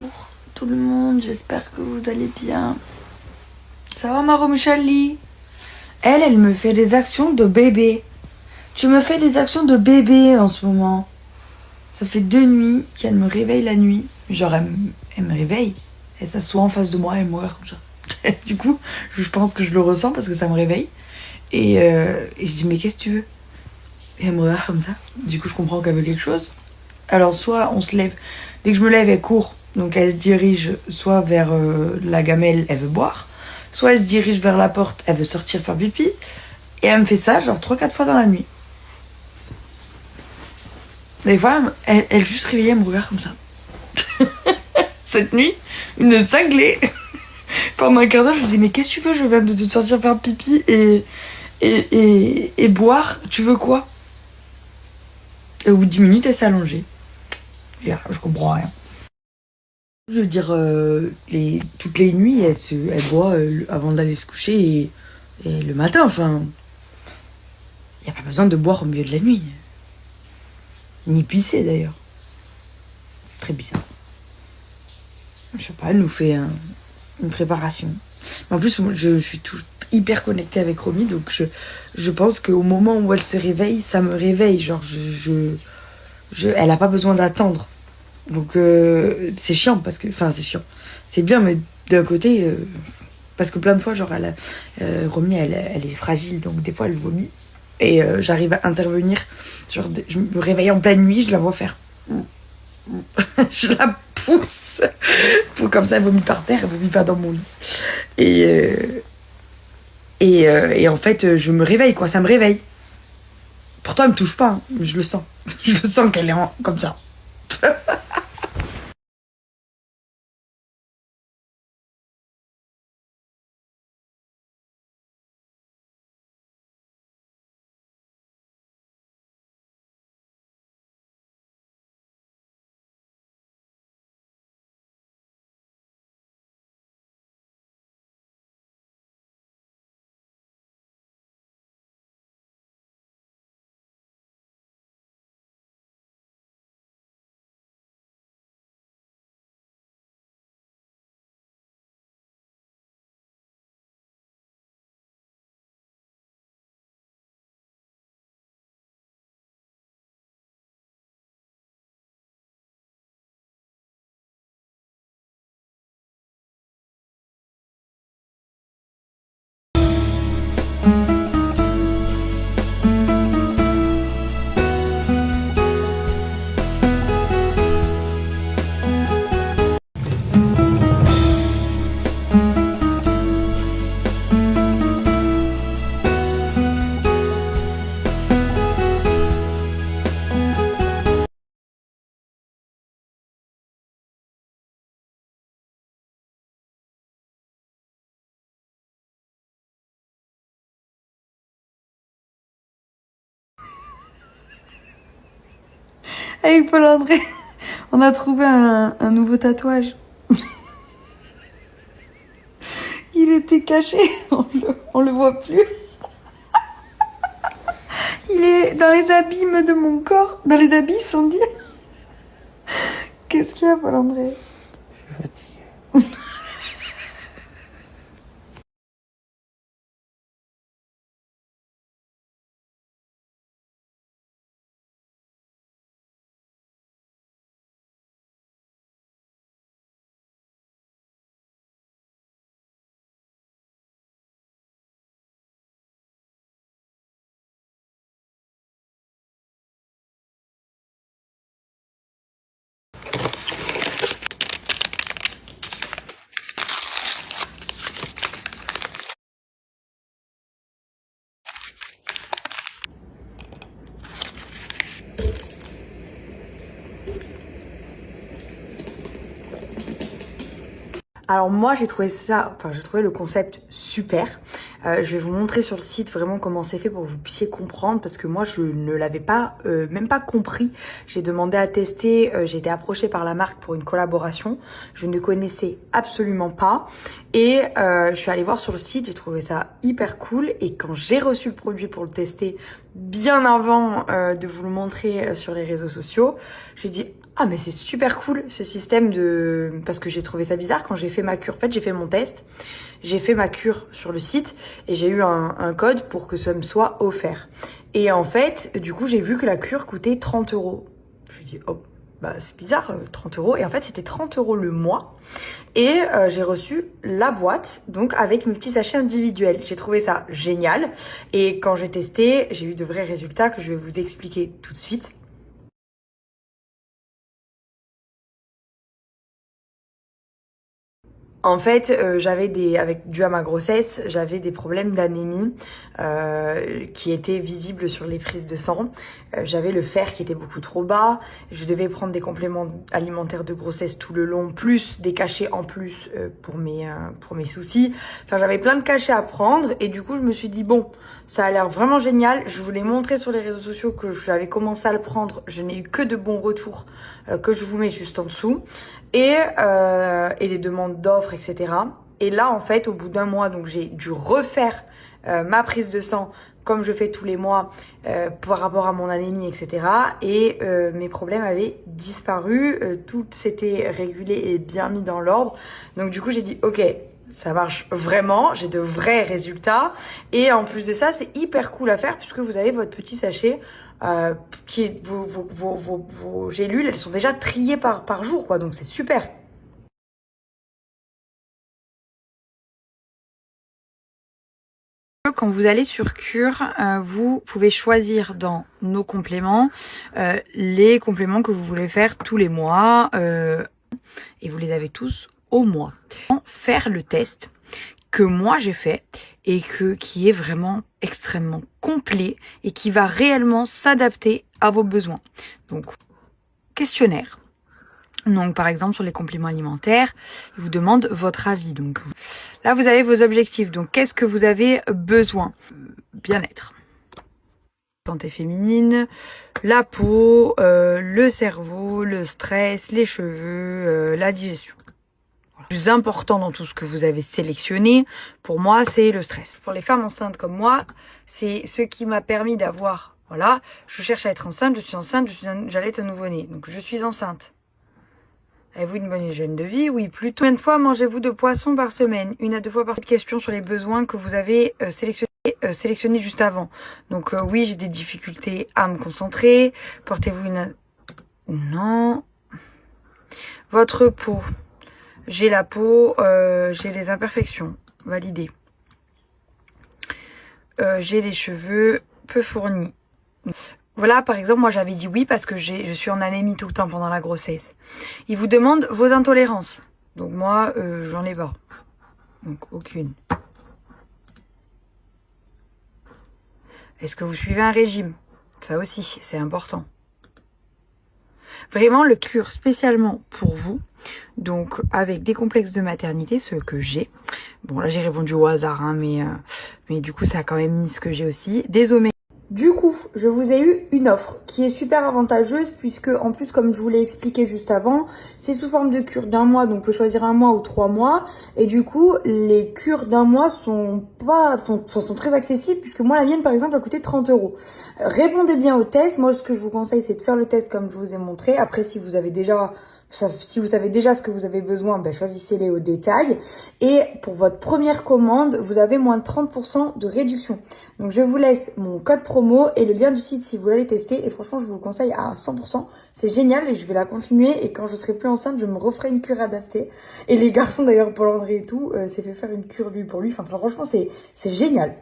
Bonjour tout le monde, j'espère que vous allez bien. Ça va ma Romichali? Elle me fait des actions de bébé. Tu me fais des actions de bébé en ce moment. Ça fait 2 nuits qu'elle me réveille la nuit. Genre elle me réveille. Elle s'assoit en face de moi et elle me regarde comme ça. Du coup, je pense que je le ressens parce que ça me réveille. Et je dis mais qu'est-ce que tu veux? Et elle me regarde comme ça. Du coup, je comprends qu'elle veut quelque chose. Alors soit on se lève. Dès que je me lève, elle court. Donc elle se dirige soit vers la gamelle, elle veut boire. Soit elle se dirige vers la porte, elle veut sortir faire pipi. Et elle me fait ça genre 3-4 fois dans la nuit. Des fois, elle juste réveillée, elle me regarde comme ça. Cette nuit, une cinglée. Pendant un quart d'heure, je me dis mais qu'est-ce que tu veux? Je viens de te sortir faire pipi et boire. Tu veux quoi? Et au bout de 10 minutes, elle s'est allongée. Et là, je comprends rien. Je veux dire, toutes les nuits, elle boit avant d'aller se coucher et le matin, enfin. Il n'y a pas besoin de boire au milieu de la nuit. Ni pisser d'ailleurs. Très bizarre. Je sais pas, elle nous fait une préparation. En plus, moi, je suis hyper connectée avec Romy, donc je pense qu'au moment où elle se réveille, ça me réveille. Genre, elle a pas besoin d'attendre. Donc, c'est chiant parce que. Enfin, c'est chiant. C'est bien, mais d'un côté. Parce que plein de fois, genre, Romy, elle est fragile, donc des fois, elle vomit. Et j'arrive à intervenir. Genre, je me réveille en pleine nuit, je la vois faire. Je la pousse. Comme ça, elle vomit par terre, elle vomit pas dans mon lit. Et en fait, je me réveille, quoi, ça me réveille. Pourtant, elle me touche pas, hein, mais je le sens. Je le sens qu'elle est comme ça. Avec Paul-André, on a trouvé un nouveau tatouage. Il était caché, on le voit plus. Il est dans les abîmes de mon corps, dans les abysses, on dit. Qu'est-ce qu'il y a, Paul-André? Je suis fatigué. Alors moi j'ai trouvé le concept super. Je vais vous montrer sur le site vraiment comment c'est fait pour que vous puissiez comprendre parce que moi je ne l'avais pas même pas compris. J'ai demandé à tester, j'ai été approchée par la marque pour une collaboration. Je ne connaissais absolument pas et je suis allée voir sur le site, j'ai trouvé ça hyper cool et quand j'ai reçu le produit pour le tester bien avant de vous le montrer sur les réseaux sociaux, j'ai dit Ah mais c'est super cool ce système de... Parce que j'ai trouvé ça bizarre quand j'ai fait ma cure. En fait, j'ai fait mon test, j'ai fait ma cure sur le site et j'ai eu un code pour que ça me soit offert. Et en fait, du coup, j'ai vu que la cure coûtait 30 euros. Je me dis, oh, bah c'est bizarre, 30 euros. Et en fait, c'était 30 euros le mois. Et j'ai reçu la boîte, donc avec mes petits sachets individuels. J'ai trouvé ça génial. Et quand j'ai testé, j'ai eu de vrais résultats que je vais vous expliquer tout de suite. En fait, dû à ma grossesse, j'avais des problèmes d'anémie qui étaient visibles sur les prises de sang. J'avais le fer qui était beaucoup trop bas. Je devais prendre des compléments alimentaires de grossesse tout le long, plus des cachets en plus pour mes soucis. Enfin, j'avais plein de cachets à prendre et du coup, je me suis dit bon, ça a l'air vraiment génial. Je voulais montrer sur les réseaux sociaux que j'avais commencé à le prendre. Je n'ai eu que de bons retours que je vous mets juste en dessous. Et des demandes d'offres, etc. Et là, en fait, au bout d'un mois, donc j'ai dû refaire ma prise de sang comme je fais tous les mois par rapport à mon anémie, etc. Et mes problèmes avaient disparu, tout s'était régulé et bien mis dans l'ordre. Donc du coup, j'ai dit, ok, ça marche vraiment, j'ai de vrais résultats. Et en plus de ça, c'est hyper cool à faire puisque vous avez votre petit sachet qui est vos gélules, elles sont déjà triées par jour, quoi. Donc c'est super. Quand vous allez sur Cure, vous pouvez choisir dans nos compléments les compléments que vous voulez faire tous les mois et vous les avez tous au mois. Faire le test que moi j'ai fait et qui est vraiment extrêmement complet et qui va réellement s'adapter à vos besoins. Donc, questionnaire. Donc, par exemple, sur les compléments alimentaires, il vous demande votre avis. Donc, là, vous avez vos objectifs. Donc, qu'est-ce que vous avez besoin? Bien-être. Santé féminine, la peau, le cerveau, le stress, les cheveux, la digestion. Le plus important dans tout ce que vous avez sélectionné, pour moi, c'est le stress. Pour les femmes enceintes comme moi, c'est ce qui m'a permis d'avoir, voilà, je cherche à être enceinte, je suis enceinte, j'allais être un nouveau-né. Donc, je suis enceinte. Avez-vous une bonne hygiène de vie? Oui, plutôt. Combien de fois mangez-vous de poisson par semaine? 1 à 2 fois par semaine. Question sur les besoins que vous avez sélectionnés juste avant. Donc oui, j'ai des difficultés à me concentrer. Portez-vous une... Non. Votre peau. J'ai la peau, j'ai des imperfections. Validé. J'ai les cheveux peu fournis. Voilà, par exemple, moi j'avais dit oui parce que je suis en anémie tout le temps pendant la grossesse. Il vous demande vos intolérances. Donc moi, j'en ai pas. Donc aucune. Est-ce que vous suivez un régime? Ça aussi, c'est important. Vraiment, le cure spécialement pour vous. Donc avec des complexes de maternité, ceux que j'ai. Bon, là j'ai répondu au hasard, hein, mais du coup ça a quand même mis ce que j'ai aussi. Des oméga. Du coup, je vous ai eu une offre qui est super avantageuse puisque, en plus, comme je vous l'ai expliqué juste avant, c'est sous forme de cure d'un mois, donc vous pouvez choisir 1 mois ou 3 mois. Et du coup, les cures d'un mois sont très accessibles puisque moi, la mienne, par exemple, a coûté 30 euros. Répondez bien au test. Moi, ce que je vous conseille, c'est de faire le test comme je vous ai montré. Après, si vous savez déjà ce que vous avez besoin, ben, choisissez-les au détail. Et pour votre première commande, vous avez moins de 30% de réduction. Donc, je vous laisse mon code promo et le lien du site si vous voulez tester. Et franchement, je vous le conseille à 100%. C'est génial et je vais la continuer. Et quand je serai plus enceinte, je me referai une cure adaptée. Et les garçons, d'ailleurs, Paul André et tout, s'est fait faire une cure lui pour lui. Enfin, franchement, c'est génial.